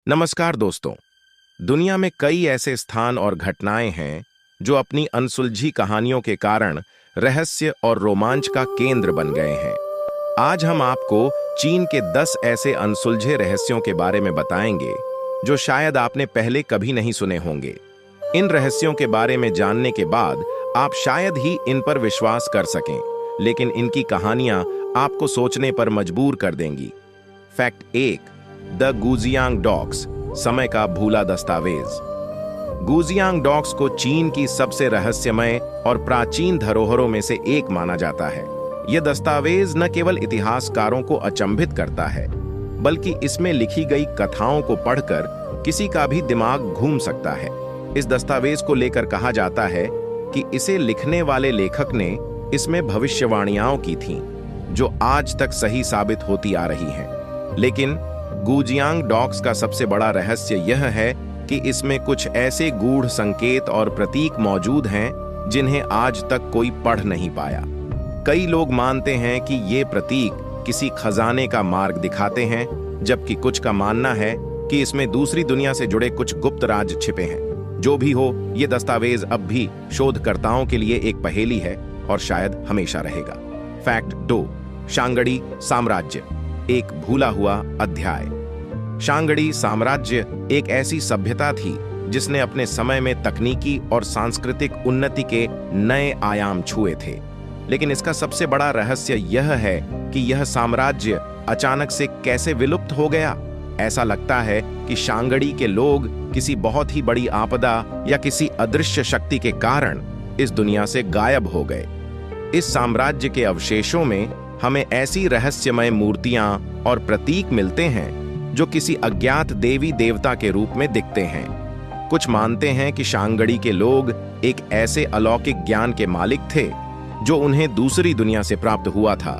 नमस्कार दोस्तों। दुनिया में कई ऐसे स्थान और घटनाएं हैं जो अपनी अनसुलझी कहानियों के कारण रहस्य और रोमांच का केंद्र बन गए हैं। आज हम आपको चीन के 10 ऐसे अनसुलझे रहस्यों के बारे में बताएंगे जो शायद आपने पहले कभी नहीं सुने होंगे। इन रहस्यों के बारे में जानने के बाद आप शायद ही इन पर विश्वास कर सकें, लेकिन इनकी कहानियां आपको सोचने पर मजबूर कर देंगी। फैक्ट 1, द गुजियांग डॉक्स, समय का भूला दस्तावेज। गुजियांग डॉक्स को चीन की सबसे रहस्यमय और प्राचीन धरोहरों में से एक माना जाता है। यह दस्तावेज न केवल इतिहासकारों को अचंभित करता है, बल्कि इसमें लिखी गई कथाओं को पढ़कर किसी का भी दिमाग घूम सकता है। इस दस्तावेज को लेकर कहा जाता है कि इसे लिखने वाले लेखक ने इसमें भविष्यवाणियां की थीं, जो आज तक सही साबित होती आ रही हैं। लेकिन गुजियांग डॉक्स का सबसे बड़ा रहस्य यह है कि इसमें कुछ ऐसे गूढ़ संकेत और प्रतीक मौजूद हैं जिन्हें आज तक कोई पढ़ नहीं पाया। कई लोग मानते हैं कि ये प्रतीक किसी खजाने का मार्ग दिखाते हैं, जबकि कुछ का मानना है कि इसमें दूसरी दुनिया से जुड़े कुछ गुप्त राज छिपे हैं। जो भी हो, ये दस्तावेज अब भी शोधकर्ताओं के लिए एक पहेली है और शायद हमेशा रहेगा। फैक्ट 2, शांगड़ी साम्राज्य, एक भूला हुआ अध्याय। शांगड़ी साम्राज्य एक ऐसी सभ्यता थी जिसने अपने समय में तकनीकी और सांस्कृतिक उन्नति के नए आयाम छुए थे। लेकिन इसका सबसे बड़ा रहस्य यह है कि यह साम्राज्य अचानक से कैसे विलुप्त हो गया। ऐसा लगता है कि शांगड़ी के लोग किसी बहुत ही बड़ी आपदा या किसी अदृश्य शक्ति के कारण इस दुनिया से गायब हो गए। इस साम्राज्य के अवशेषों में हमें ऐसी रहस्यमय मूर्तियां और प्रतीक मिलते हैं जो किसी अज्ञात देवी देवता के रूप में दिखते हैं। कुछ मानते हैं कि शांगड़ी के लोग एक ऐसे अलौकिक ज्ञान के मालिक थे जो उन्हें दूसरी दुनिया से प्राप्त हुआ था।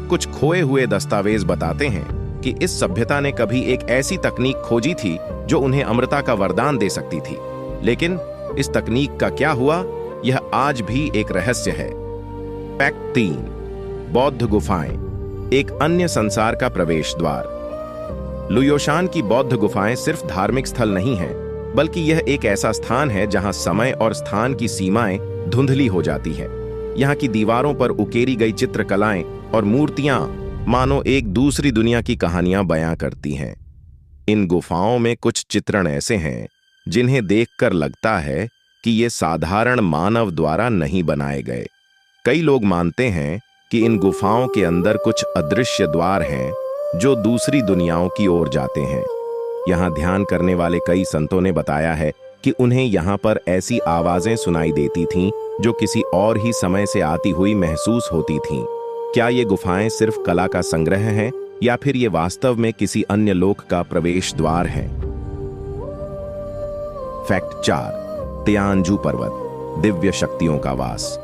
कुछ खोए हुए दस्तावेज बताते हैं कि इस सभ्यता ने कभी एक ऐसी तकनीक खोजी थी जो उन्हें अमरता का वरदान दे सकती थी। लेकिन इस तकनीक का क्या हुआ, यह आज भी एक रहस्य है। फैक्ट 3, बौद्ध गुफाएं, एक अन्य संसार का प्रवेश द्वार। लुयोशान की बौद्ध गुफाएं सिर्फ धार्मिक स्थल नहीं हैं, बल्कि यह एक ऐसा स्थान है जहां समय और स्थान की सीमाएं धुंधली हो जाती हैं। यहां की दीवारों पर उकेरी गई चित्रकलाएं और मूर्तियां मानो एक दूसरी दुनिया की कहानियां बयां करती हैं। इन गुफाओं में कुछ चित्रण ऐसे हैं जिन्हें देखकर लगता है कि ये साधारण मानव द्वारा नहीं बनाए गए। कई लोग मानते हैं कि इन गुफाओं के अंदर कुछ अदृश्य द्वार हैं जो दूसरी दुनियाओं की ओर जाते हैं। यहाँ ध्यान करने वाले कई संतों ने बताया है कि उन्हें यहाँ पर ऐसी आवाजें सुनाई देती थीं जो किसी और ही समय से आती हुई महसूस होती थीं। क्या ये गुफाएं सिर्फ कला का संग्रह हैं या फिर ये वास्तव में किसी अन्य लोक का प्रवेश द्वार हैं? फैक्ट 4, तियानजू पर्वत, दिव्य शक्तियों का वास।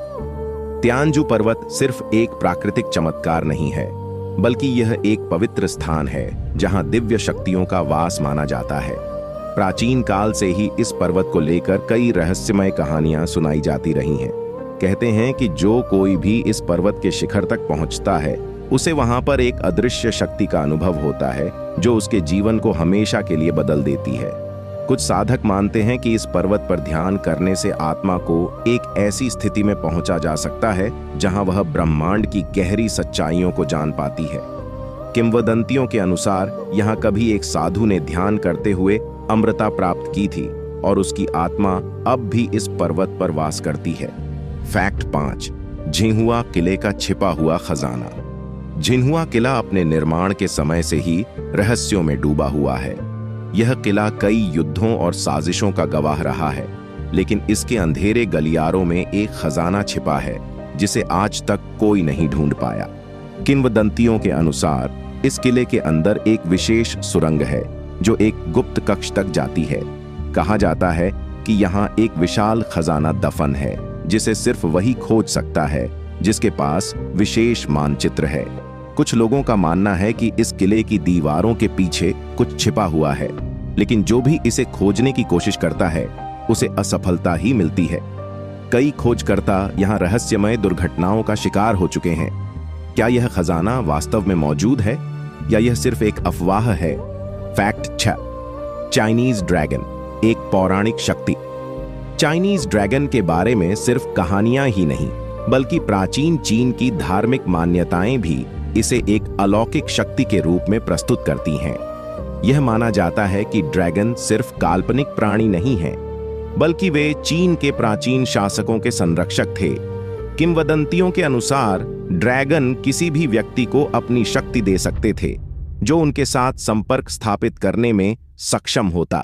तियानजू पर्वत सिर्फ एक प्राकृतिक चमत्कार नहीं है, बल्कि यह एक पवित्र स्थान है जहां दिव्य शक्तियों का वास माना जाता है। प्राचीन काल से ही इस पर्वत को लेकर कई रहस्यमय कहानियां सुनाई जाती रही हैं। कहते हैं कि जो कोई भी इस पर्वत के शिखर तक पहुंचता है, उसे वहां पर एक अदृश्य शक्ति का अनुभव होता है जो उसके जीवन को हमेशा के लिए बदल देती है। कुछ साधक मानते हैं कि इस पर्वत पर ध्यान करने से आत्मा को एक ऐसी स्थिति में पहुंचा जा सकता है जहां वह ब्रह्मांड की गहरी सच्चाइयों को जान पाती है। किंवदंतियों के अनुसार यहां कभी एक साधु ने ध्यान करते हुए अमृता प्राप्त की थी और उसकी आत्मा अब भी इस पर्वत पर वास करती है। फैक्ट 5, झिंहुआ किले का छिपा हुआ खजाना। झिंहुआ किला अपने निर्माण के समय से ही रहस्यों में डूबा हुआ है। यह किला कई युद्धों और साजिशों का गवाह रहा है, लेकिन इसके अंधेरे गलियारों में एक खजाना छिपा है जिसे आज तक कोई नहीं ढूंढ पाया। किंवदंतियों के अनुसार इस किले के अंदर एक विशेष सुरंग है जो एक गुप्त कक्ष तक जाती है। कहा जाता है कि यहाँ एक विशाल खजाना दफन है जिसे सिर्फ वही खोज सकता है जिसके पास विशेष मानचित्र है। कुछ लोगों का मानना है कि इस किले की दीवारों के पीछे कुछ छिपा हुआ है, लेकिन जो भी इसे खोजने की कोशिश करता है उसे असफलता ही मिलती है। कई खोजकर्ता यहाँ रहस्यमय दुर्घटनाओं का शिकार हो चुके हैं। क्या यह खजाना वास्तव में मौजूद है या यह सिर्फ एक अफवाह है? फैक्ट 6, चाइनीज ड्रैगन, एक पौराणिक शक्ति। चाइनीज ड्रैगन के बारे में सिर्फ कहानियां ही नहीं, बल्कि प्राचीन चीन की धार्मिक मान्यताएं भी इसे एक अलौकिक शक्ति के रूप में प्रस्तुत करती हैं। यह माना जाता है कि ड्रैगन सिर्फ काल्पनिक प्राणी नहीं है, बल्कि वे चीन के प्राचीन शासकों के संरक्षक थे। किंवदंतियों के अनुसार ड्रैगन किसी भी व्यक्ति को अपनी शक्ति दे सकते थे, जो उनके साथ संपर्क स्थापित करने में सक्षम होता।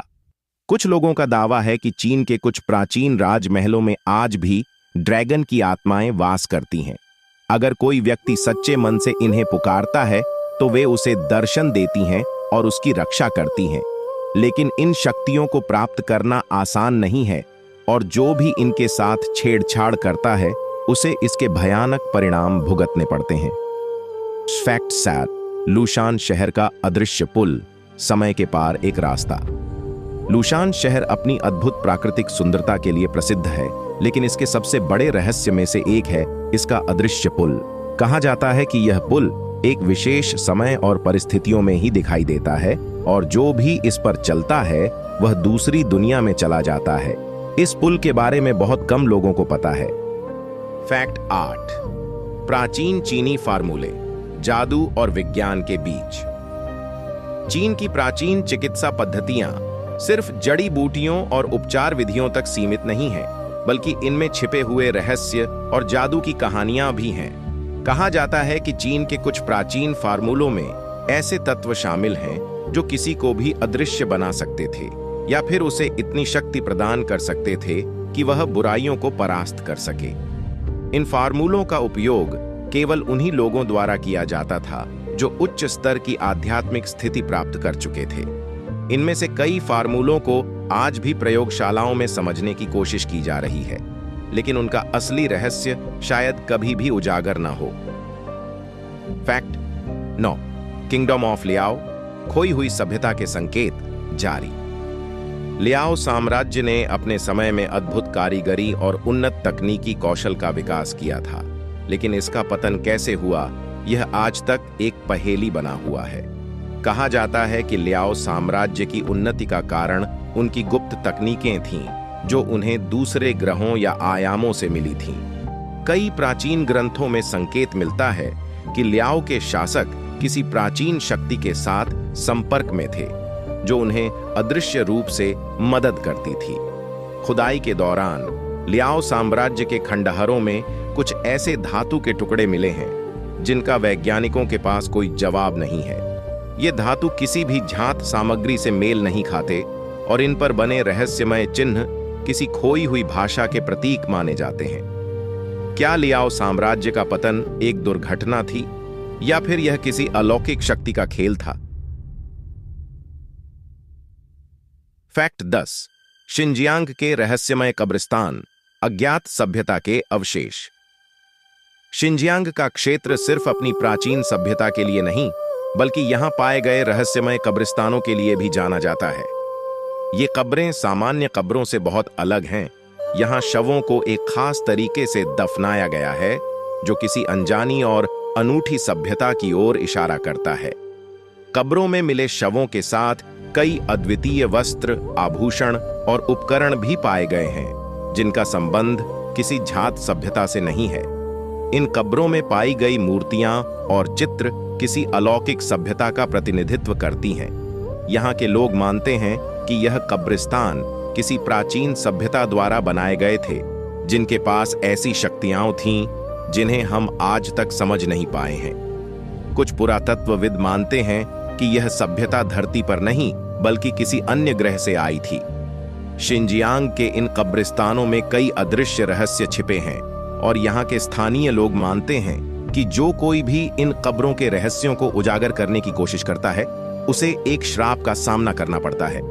कुछ लोगों का दावा है कि चीन के कुछ प्राचीन राजमहलों में आज भी ड्रैगन की आत्माएं वास करती हैं। अगर कोई व्यक्ति सच्चे मन से इन्हें पुकारता है तो वे उसे दर्शन देती हैं और उसकी रक्षा करती हैं। लेकिन इन शक्तियों को प्राप्त करना आसान नहीं है, और जो भी इनके साथ छेड़छाड़ करता है उसे इसके भयानक परिणाम भुगतने पड़ते हैं। फैक्ट सैट, लूशान शहर का अदृश्य पुल, समय के पार एक रास्ता। लूशान शहर अपनी अद्भुत प्राकृतिक सुंदरता के लिए प्रसिद्ध है, लेकिन इसके सबसे बड़े रहस्य में से एक है इसका अदृश्य पुल। कहा जाता है कि यह पुल एक विशेष समय और परिस्थितियों में ही दिखाई देता है, और जो भी इस पर चलता है वह दूसरी दुनिया में चला जाता है। इस पुल के बारे में बहुत कम लोगों को पता है। फैक्ट 8, प्राचीन चीनी फार्मूले, जादू और विज्ञान के बीच। चीन की प्राचीन चिकित्सा पद्धतियां सिर्फ जड़ी बूटियों और उपचार विधियों तक सीमित नहीं हैं, बल्कि इनमें छिपे हुए रहस्य और जादू की कहानियां भी हैं। कहा जाता है कि चीन के कुछ प्राचीन फार्मूलों में ऐसे तत्व शामिल हैं जो किसी को भी अदृश्य बना सकते थे, या फिर उसे इतनी शक्ति प्रदान कर सकते थे कि वह बुराइयों को परास्त कर सके। इन फार्मूलों का उपयोग केवल उन्हीं लोगों द्वारा किया जाता था जो उच्च स्तर की आध्यात्मिक स्थिति प्राप्त कर चुके थे। इनमें से कई फार्मूलों को आज भी प्रयोगशालाओं में समझने की कोशिश की जा रही है, लेकिन उनका असली रहस्य शायद कभी भी उजागर ना हो। फैक्ट 9, किंगडम ऑफ लियाओ, खोई हुई सभ्यता के संकेत जारी। लियाओ साम्राज्य ने अपने समय में अद्भुत कारीगरी और उन्नत तकनीकी कौशल का विकास किया था, लेकिन इसका पतन कैसे हुआ यह आज तक एक पहेली बना हुआ है। कहा जाता है कि लियाओ साम्राज्य की उन्नति का कारण उनकी गुप्त तकनीकें थीं, जो उन्हें दूसरे ग्रहों या आयामों से मिली थीं। कई प्राचीन ग्रंथों में संकेत मिलता है कि लियाओ के शासक किसी प्राचीन शक्ति के साथ संपर्क में थे, जो उन्हें अदृश्य रूप से मदद करती थी। खुदाई के दौरान लियाओ साम्राज्य के खंडहरों में कुछ ऐसे धातु के टुकड़े मिले हैं जिनका वैज्ञानिकों के पास कोई जवाब नहीं है। ये धातु किसी भी धातु सामग्री से मेल नहीं खाते, और इन पर बने रहस्यमय चिन्ह किसी खोई हुई भाषा के प्रतीक माने जाते हैं। क्या लियाओ साम्राज्य का पतन एक दुर्घटना थी, या फिर यह किसी अलौकिक शक्ति का खेल था? फैक्ट 10, शिनजियांग के रहस्यमय कब्रिस्तान, अज्ञात सभ्यता के अवशेष। शिनजियांग का क्षेत्र सिर्फ अपनी प्राचीन सभ्यता के लिए नहीं, बल्कि यहां पाए गए रहस्यमय कब्रिस्तानों के लिए भी जाना जाता है। ये कब्रें सामान्य कब्रों से बहुत अलग हैं। यहाँ शवों को एक खास तरीके से दफनाया गया है, जो किसी अनजानी और अनूठी सभ्यता की ओर इशारा करता है। कब्रों में मिले शवों के साथ कई अद्वितीय वस्त्र, आभूषण और उपकरण भी पाए गए हैं, जिनका संबंध किसी जात सभ्यता से नहीं है। इन कब्रों में पाई गई मूर्तियां और चित्र किसी अलौकिक सभ्यता का प्रतिनिधित्व करती हैं। यहाँ के लोग मानते हैं कि यह कब्रिस्तान किसी प्राचीन सभ्यता द्वारा बनाए गए थे, जिनके पास ऐसी शक्तियां थीं जिन्हें हम आज तक समझ नहीं पाए हैं। कुछ पुरातत्वविद मानते हैं कि यह सभ्यता धरती पर नहीं, बल्कि किसी अन्य ग्रह से आई थी। शिनजियांग के इन कब्रिस्तानों में कई अदृश्य रहस्य छिपे हैं, और यहाँ के स्थानीय लोग मानते हैं कि जो कोई भी इन कब्रों के रहस्यों को उजागर करने की कोशिश करता है, उसे एक श्राप का सामना करना पड़ता है।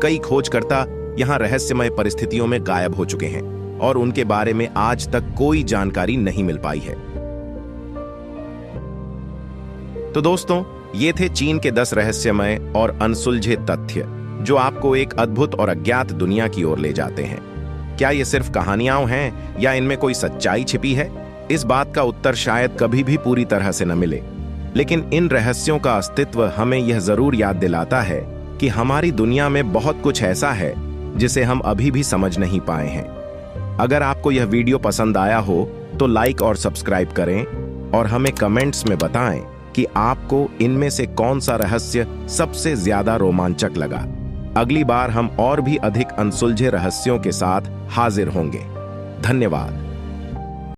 कई खोजकर्ता यहाँ रहस्यमय परिस्थितियों में गायब हो चुके हैं, और उनके बारे में आज तक कोई जानकारी नहीं मिल पाई है। तो दोस्तों, ये थे चीन के 10 रहस्यमय और अनसुलझे तथ्य, जो आपको एक अद्भुत और अज्ञात दुनिया की ओर ले जाते हैं। क्या ये सिर्फ कहानियां हैं, या इनमें कोई सच्चाई छिपी है? इस बात का उत्तर शायद कभी भी पूरी तरह से न मिले, लेकिन इन रहस्यों का अस्तित्व हमें यह जरूर याद दिलाता है कि हमारी दुनिया में बहुत कुछ ऐसा है जिसे हम अभी भी समझ नहीं पाए हैं। अगर आपको यह वीडियो पसंद आया हो तो लाइक और सब्सक्राइब करें और हमें कमेंट्स में बताएं कि आपको इनमें से कौन सा रहस्य सबसे ज्यादा रोमांचक लगा। अगली बार हम और भी अधिक अनसुलझे रहस्यों के साथ हाजिर होंगे। धन्यवाद।